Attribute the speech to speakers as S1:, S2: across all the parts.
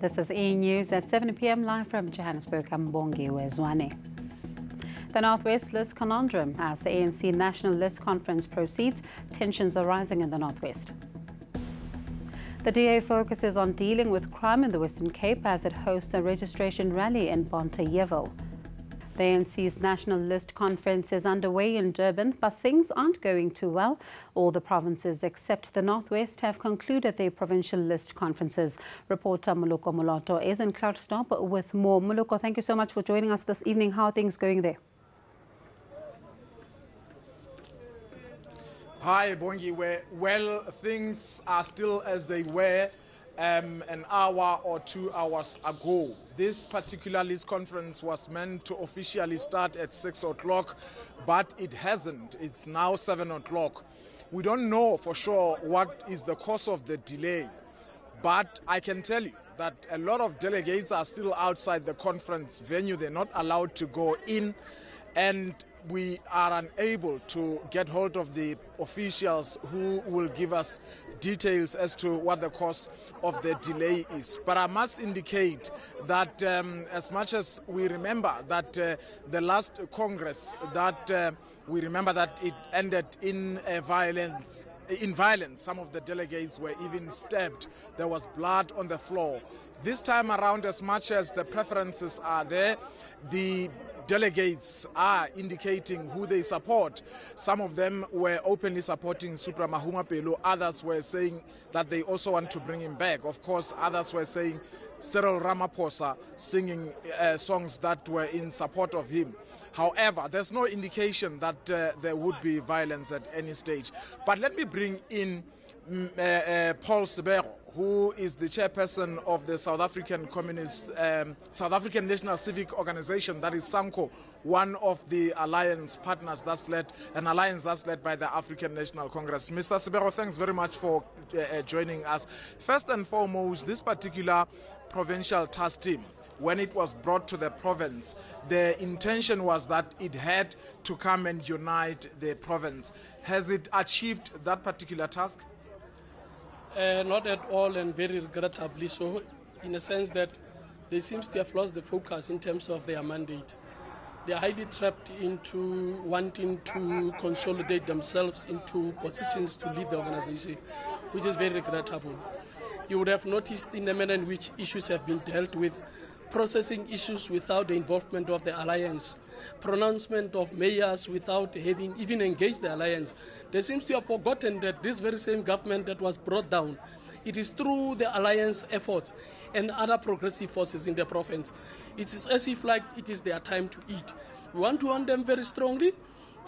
S1: This is eNews at 7 p.m. live from Johannesburg. I'm Bongi Wezwane. The Northwest List conundrum as the ANC National List Conference proceeds. Tensions are rising in the Northwest. The DA focuses on dealing with crime in the Western Cape as it hosts a registration rally in Bonteheuwel. The ANC's National List Conference is underway in Durban, but things aren't going too well. All the provinces except the Northwest have concluded their provincial list conferences. Reporter Moloko Moloto is in Klerksdorp with more. Moloko, thank you so much for joining us this evening. How are things going there?
S2: Hi, Bongi. Well, things are still as they were an hour or 2 hours ago. This particular list conference was meant to officially start at 6 o'clock, but it hasn't. It's now 7 o'clock. We don't know for sure what is the cause of the delay, but I can tell you that a lot of delegates are still outside the conference venue. They're not allowed to go in, and we are unable to get hold of the officials who will give us details as to what the cause of the delay is. But I must indicate that as much as we remember that the last Congress, that we remember that it ended in violence. Some of the delegates were even stabbed. There was blood on the floor. This time around, as much as the preferences are there, the delegates are indicating who they support. Some of them were openly supporting Supra Mahumapelo. Others were saying that they also want to bring him back. Of course, others were saying Cyril Ramaphosa singing songs that were in support of him. However, there's no indication that there would be violence at any stage. But let me bring in Paul Sebero, who is the chairperson of the South African National Civic Organization, that is SANCO, one of the alliance partners that's led by the African National Congress. Mr. Sebero, thanks very much for joining us. First and foremost, this particular provincial task team, when it was brought to the province, the intention was that it had to come and unite the province. Has it achieved that particular task?
S3: Not at all, and very regrettably so, in a sense that they seem to have lost the focus in terms of their mandate. They are highly trapped into wanting to consolidate themselves into positions to lead the organization, which is very regrettable. You would have noticed in the manner in which issues have been dealt with, processing issues without the involvement of the alliance, pronouncement of mayors without having even engaged the alliance. They seem to have forgotten that this very same government that was brought down, it is through the alliance efforts and other progressive forces in the province. It is as if like it is their time to eat. We want to want them very strongly,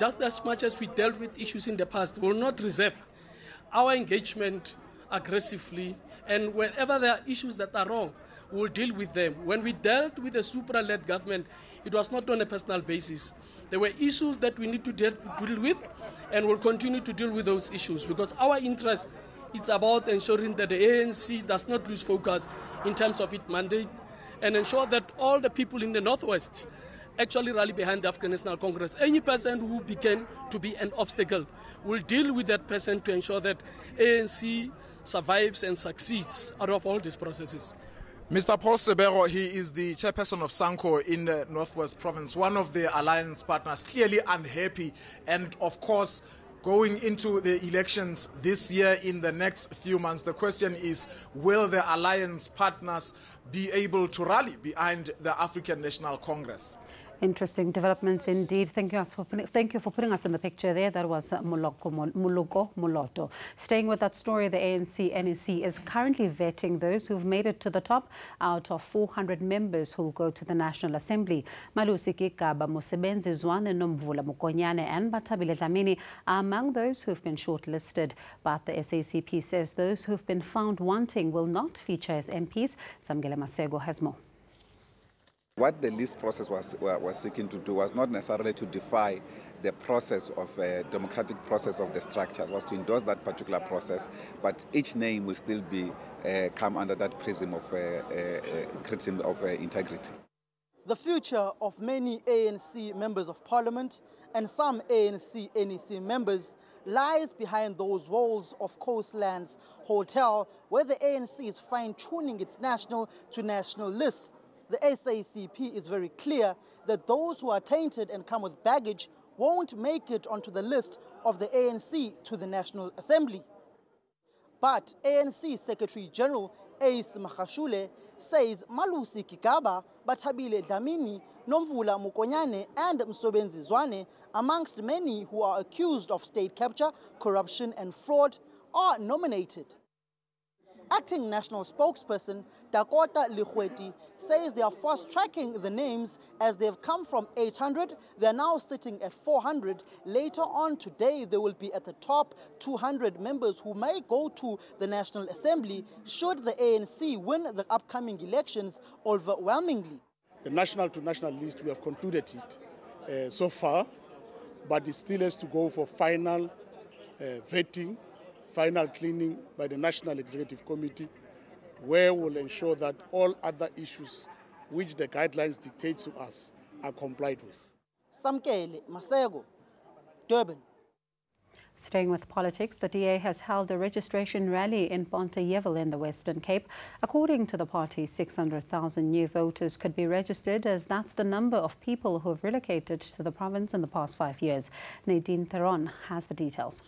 S3: just as much as we dealt with issues in the past. We will not reserve our engagement aggressively, and wherever there are issues that are wrong, we will deal with them. When we dealt with the supra-led government, it was not on a personal basis. There were issues that we need to deal with, and we'll continue to deal with those issues because our interest is about ensuring that the ANC does not lose focus in terms of its mandate and ensure that all the people in the Northwest actually rally behind the African National Congress. Any person who began to be an obstacle will deal with that person to ensure that ANC survives and succeeds out of all these processes.
S2: Mr. Paul Sebero, he is the chairperson of SANCO in the Northwest Province, one of the alliance partners, clearly unhappy. And of course, going into the elections this year in the next few months, the question is, will the alliance partners be able to rally behind the African National Congress?
S1: Interesting developments indeed. Thank you for putting us in the picture there. That was Moloko Moloto. Staying with that story, the ANC NEC is currently vetting those who've made it to the top out of 400 members who will go to the National Assembly. Malusi Kikaba, Mosebenzi Zwane, Nomvula Mukonyane and Batabile Dlamini are among those who've been shortlisted. But the SACP says those who've been found wanting will not feature as MPs. Samgele Masego has more.
S4: What the list process was seeking to do was not necessarily to defy the process of democratic process of the structure. It was to endorse that particular process, but each name will still be come under that prism of integrity.
S5: The future of many ANC members of parliament and some ANC NEC members lies behind those walls of Coastlands Hotel, where the ANC is fine-tuning its national to national lists. The SACP is very clear that those who are tainted and come with baggage won't make it onto the list of the ANC to the National Assembly. But ANC Secretary General Ace Magashule says Malusi Kigaba, Batabile Dlamini, Nomvula Mukonyane and Msobenzi Zwane, amongst many who are accused of state capture, corruption and fraud, are nominated. Acting National Spokesperson Dakota Lihueti says they are fast-tracking the names as they have come from 800. They are now sitting at 400. Later on today, they will be at the top 200 members who may go to the National Assembly should the ANC win the upcoming elections overwhelmingly.
S6: The national to national list, we have concluded it so far, but it still has to go for final vetting, final cleaning by the National Executive Committee, where we'll ensure that all other issues which the guidelines dictate to us are complied with.
S5: Samkele Masego, Durban.
S1: Staying with politics, the DA has held a registration rally in Pontevedra in the Western Cape. According to the party, 600,000 new voters could be registered, as that's the number of people who have relocated to the province in the past 5 years. Nadine Theron has the details.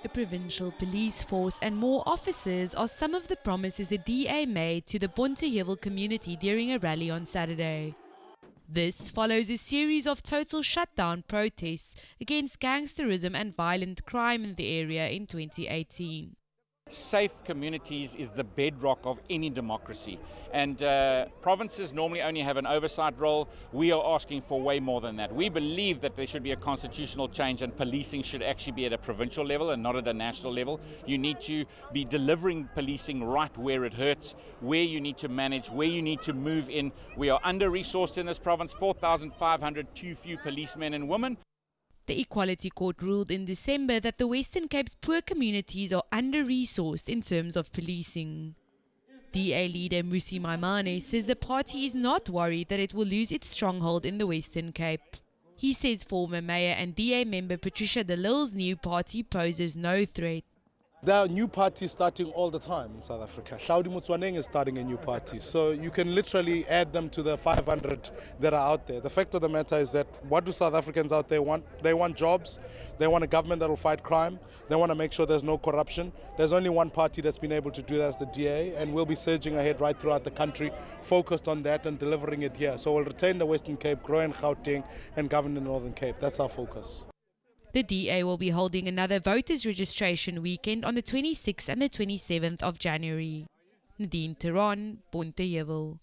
S7: A provincial police force and more officers are some of the promises the DA made to the Pontevedra community during a rally on Saturday. This follows a series of total shutdown protests against gangsterism and violent crime in the area in 2018.
S8: Safe communities is the bedrock of any democracy, and provinces normally only have an oversight role. We are asking for way more than that. We believe that there should be a constitutional change, and policing should actually be at a provincial level and not at a national level. You need to be delivering policing right where it hurts, where you need to manage, where you need to move in. We are under-resourced in this province, 4,500 too few policemen and women.
S7: The Equality Court ruled in December that the Western Cape's poor communities are under-resourced in terms of policing. DA leader Musi Maimane says the party is not worried that it will lose its stronghold in the Western Cape. He says former mayor and DA member Patricia de Lille's new party poses no threat.
S9: There are new parties starting all the time in South Africa. Hlaudi Motsoeneng is starting a new party. So you can literally add them to the 500 that are out there. The fact of the matter is that what do South Africans out there want? They want jobs. They want a government that will fight crime. They want to make sure there's no corruption. There's only one party that's been able to do that, as the DA, and we'll be surging ahead right throughout the country, focused on that and delivering it here. So we'll retain the Western Cape, grow in Gauteng, and govern the Northern Cape. That's our focus.
S7: The DA will be holding another voters' registration weekend on the 26th and the 27th of January. Nadine Theron, Pontevedra.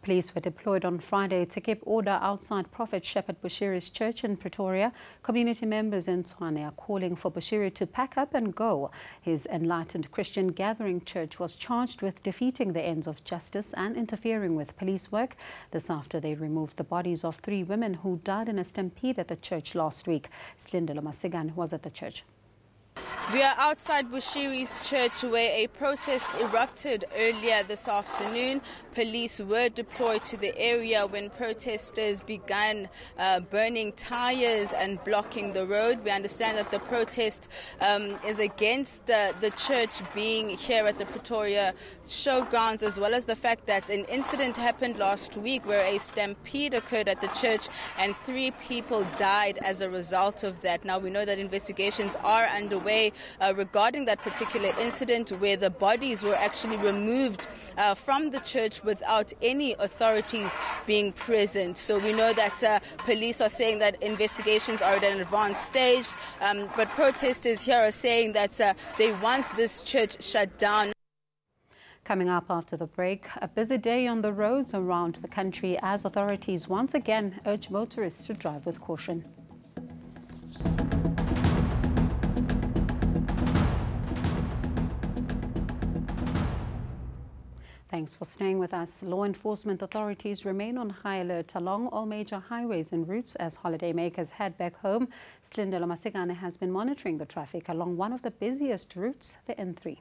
S1: Police were deployed on Friday to keep order outside Prophet Shepherd Bushiri's church in Pretoria. Community members in Tshwane are calling for Bushiri to pack up and go. His Enlightened Christian Gathering Church was charged with defeating the ends of justice and interfering with police work. This after they removed the bodies of 3 women who died in a stampede at the church last week. Slindelo Masigan was at the church.
S10: We are outside Bushiri's church, where a protest erupted earlier this afternoon. Police were deployed to the area when protesters began burning tires and blocking the road. We understand that the protest is against the church being here at the Pretoria showgrounds, as well as the fact that an incident happened last week where a stampede occurred at the church and 3 people died as a result of that. Now, we know that investigations are underway regarding that particular incident, where the bodies were actually removed from the church without any authorities being present. So we know that police are saying that investigations are at an advanced stage, but protesters here are saying that they want this church shut down.
S1: Coming up after the break, a busy day on the roads around the country as authorities once again urge motorists to drive with caution. Thanks for staying with us. Law enforcement authorities remain on high alert along all major highways and routes as holidaymakers head back home. Slindelo Masigane has been monitoring the traffic along one of the busiest routes, the N3.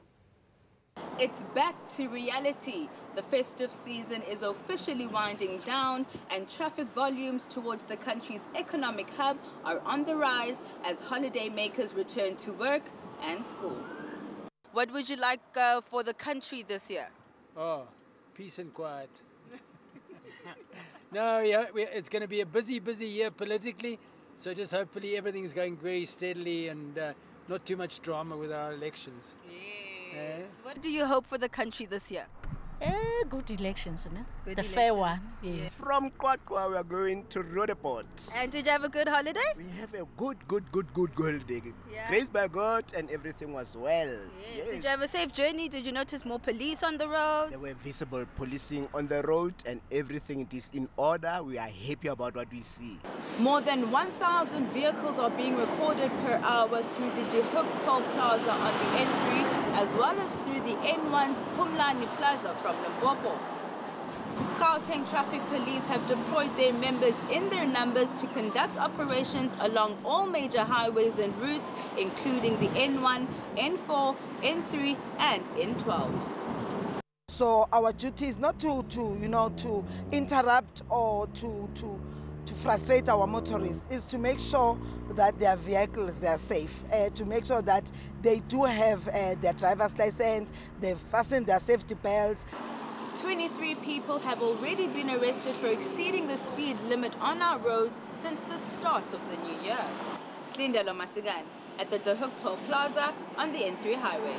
S10: It's back to reality. The festive season is officially winding down and traffic volumes towards the country's economic hub are on the rise as holiday makers return to work and school. What would you like for the country this year?
S11: Oh, peace and quiet. No, yeah, it's going to be a busy year politically. So just hopefully everything's going very steadily and not too much drama with our elections.
S10: Yes. What do you hope for the country this year?
S12: Good elections, no?
S10: Good
S12: the
S10: elections.
S12: fair one. Yeah.
S13: From Kwakwa, we are going to Rodeport.
S10: And did you have a good holiday?
S13: We have a good holiday.
S10: Yeah.
S13: Praised by God, and everything was well.
S10: Yes. Did you have a safe journey? Did you notice more police on the road?
S13: There were visible policing on the road, and everything it is in order. We are happy about what we see.
S10: More than 1,000 vehicles are being recorded per hour through the De Hoek Toll Plaza on the N3, as well as through the N1's Humlani Plaza from Limpopo. Gauteng Traffic Police have deployed their members in their numbers to conduct operations along all major highways and routes, including the N1, N4, N3, and N12.
S5: So our duty is not to interrupt or to frustrate our motorists, is to make sure that their vehicles are safe, to make sure that they do have their driver's license, they've fastened their safety belts.
S10: 23 people have already been arrested for exceeding the speed limit on our roads since the start of the new year. Slindelo Masigan at the De Hoek Toll Plaza on the N3 highway.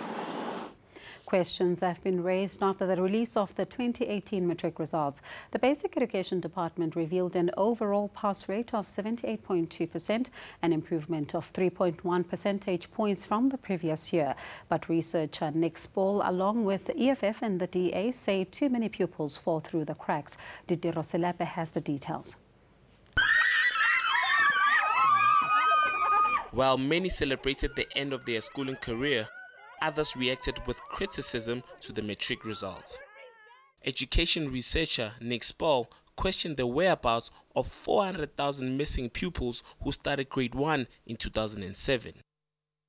S1: Questions have been raised after the release of the 2018 matric results. The Basic Education Department revealed an overall pass rate of 78.2%, an improvement of 3.1 percentage points from the previous year. But researcher Nick Spall, along with the EFF and the DA, say too many pupils fall through the cracks. Didi Roselepe has the details.
S14: While many celebrated the end of their schooling career, others reacted with criticism to the matric results. Education researcher Nick Spall questioned the whereabouts of 400,000 missing pupils who started grade 1 in 2007.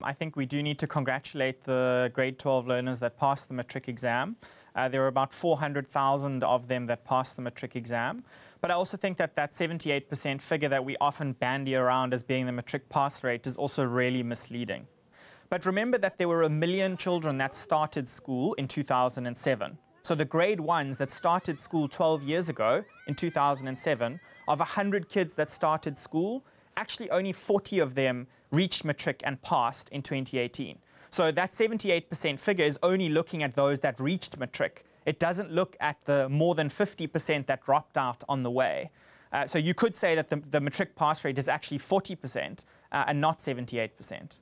S15: I think we do need to congratulate the grade 12 learners that passed the matric exam. There were about 400,000 of them that passed the matric exam. But I also think that that 78% figure that we often bandy around as being the matric pass rate is also really misleading. But remember that there were 1 million children that started school in 2007. So the grade 1s that started school 12 years ago in 2007, of 100 kids that started school, actually only 40 of them reached matric and passed in 2018. So that 78% figure is only looking at those that reached matric. It doesn't look at the more than 50% that dropped out on the way. So you could say that the matric pass rate is actually 40% and not 78%.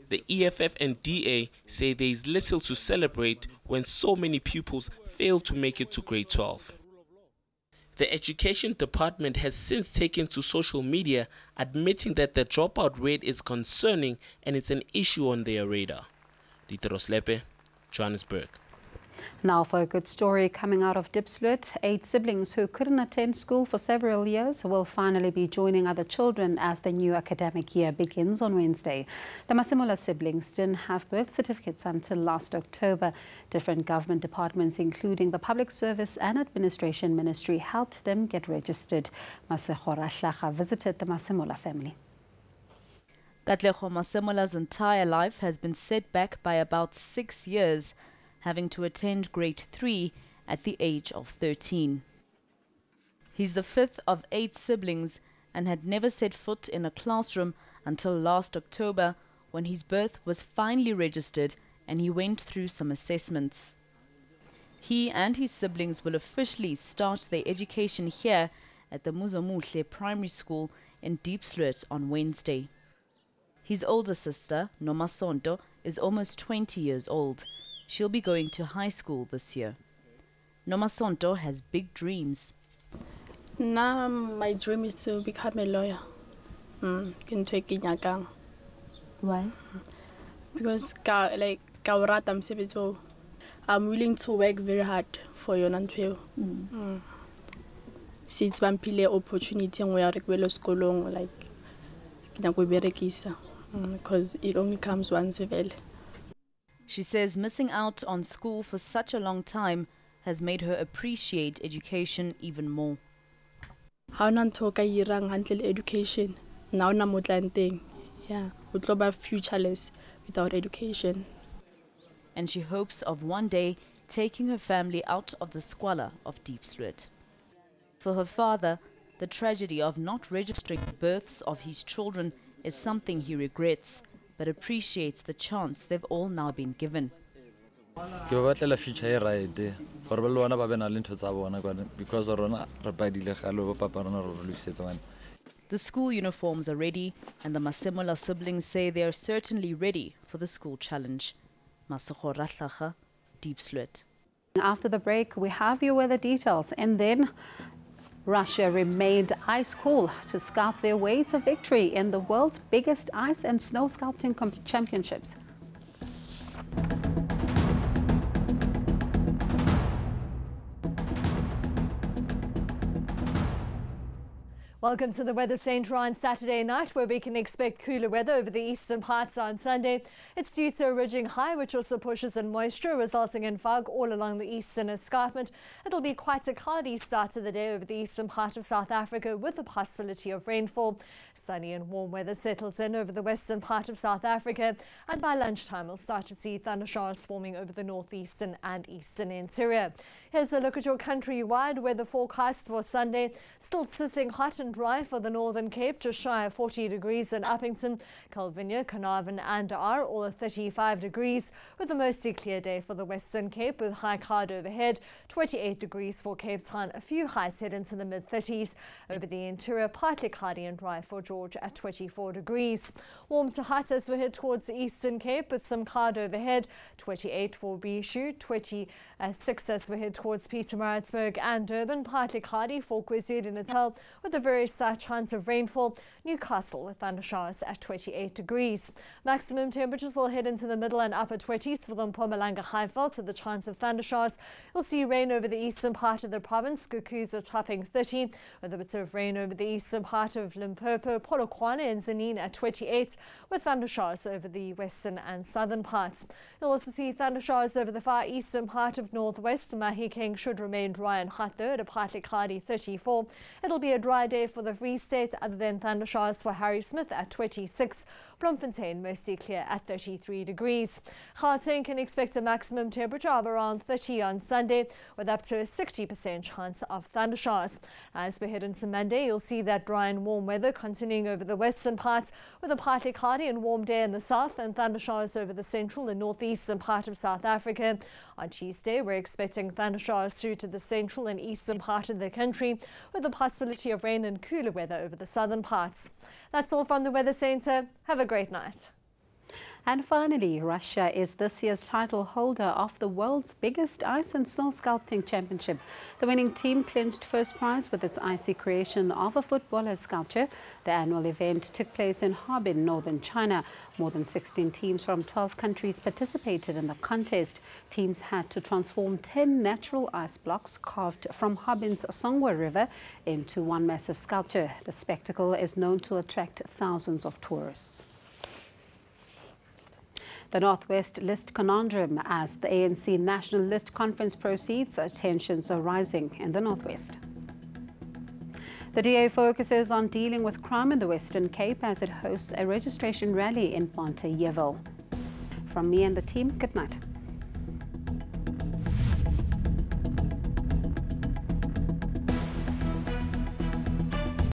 S14: The EFF and DA say there is little to celebrate when so many pupils fail to make it to grade 12. The Education Department has since taken to social media admitting that the dropout rate is concerning and it's an issue on their radar. Didi Roselepe, Johannesburg.
S1: Now for a good story coming out of Diepsloot. 8 siblings who couldn't attend school for several years will finally be joining other children as the new academic year begins on Wednesday. The Masemola siblings didn't have birth certificates until last October. Different government departments, including the Public Service and Administration Ministry, helped them get registered. Masehora Hlacha visited the Masemola family.
S16: Katlego Masemola's entire life has been set back by about 6 years, having to attend grade 3 at the age of 13. He's the 5th of 8 siblings and had never set foot in a classroom until last October, when his birth was finally registered and he went through some assessments. He and his siblings will officially start their education here at the Muzomuhle Primary School in Diepsloot on Wednesday. His older sister, Nomasonto, is almost 20 years old. She'll be going to high school this year. Nomasonto has big dreams.
S17: Now my dream is to become a lawyer.
S16: Why?
S17: Because I'm willing to work very hard for your non-fail. Since I'm pile opportunity and we are like because it only comes once.
S16: She says missing out on school for such a long time has made her appreciate education even more.
S17: How nantoka yirang handle education now na motlanting. Yeah, utloba futureless without education.
S16: And she hopes of one day taking her family out of the squalor of Diepsloot. For her father, the tragedy of not registering the births of his children is something he regrets, but appreciates the chance they've all now been given.
S18: Because
S16: the school uniforms are ready, and the Masemola siblings say they are certainly ready for the school challenge. Masego Ratlaga, Diepsloot.
S1: After the break, we have your weather details, and then Russia remained ice cool to sculpt their way to victory in the world's biggest ice and snow sculpting championships.
S19: Welcome to the Weather Centre on Saturday night, where we can expect cooler weather over the eastern parts on Sunday. It's due to a ridging high, which also pushes in moisture, resulting in fog all along the eastern escarpment. It'll be quite a cloudy start to the day over the eastern part of South Africa, with the possibility of rainfall. Sunny and warm weather settles in over the western part of South Africa, and by lunchtime we'll start to see thundershowers forming over the northeastern and eastern interior. Here's a look at your countrywide weather forecast for Sunday. Still sizzling hot and dry for the Northern Cape, just shy of 40 degrees in Uppington, Calvinia, Carnarvon and Ar, all at 35 degrees, with a mostly clear day for the Western Cape with high cloud overhead, 28 degrees for Cape Town, a few highs head into the mid-30s. Over the interior, partly cloudy and dry for George at 24 degrees. Warm to hot as we head towards the Eastern Cape with some cloud overhead, 28 for Bishu, 26 as we head towards Pietermaritzburg and Durban, partly cloudy for KwaZulu-Natal with a very slight chance of rainfall. Newcastle with thundershowers at 28 degrees. Maximum temperatures will head into the middle and upper 20s for the Mpumalanga Highveld with the chance of thundershowers. You'll see rain over the eastern part of the province. Gukuza topping 30 with a bit of rain over the eastern part of Limpopo, Polokwane and Zanin at 28 with thundershowers over the western and southern parts. You'll also see thundershowers over the far eastern part of northwest. Mahikeng should remain dry and hot though at a partly cloudy 34. It'll be a dry day for the Free State, other than thundershowers for Harry Smith at 26. Bloemfontein mostly clear at 33 degrees. Gauteng can expect a maximum temperature of around 30 on Sunday, with up to a 60% chance of thundershowers. As we head into Monday, you'll see that dry and warm weather continuing over the western parts, with a partly cloudy and warm day in the south and thundershowers over the central and northeastern part of South Africa. On Tuesday, we're expecting thundershowers through to the central and eastern part of the country, with the possibility of rain and cooler weather over the southern parts. That's all from the Weather Centre. Have a great night.
S1: And finally, Russia is this year's title holder of the world's biggest ice and snow sculpting championship. The winning team clinched first prize with its icy creation of a footballer's sculpture. The annual event took place in Harbin, northern China. More than 16 teams from 12 countries participated in the contest. Teams had to transform 10 natural ice blocks carved from Harbin's Songwe River into one massive sculpture. The spectacle is known to attract thousands of tourists. The Northwest List conundrum as the ANC National List Conference proceeds, tensions are rising in the Northwest. The DA focuses on dealing with crime in the Western Cape as it hosts a registration rally in Pontyville. From me and the team, good night.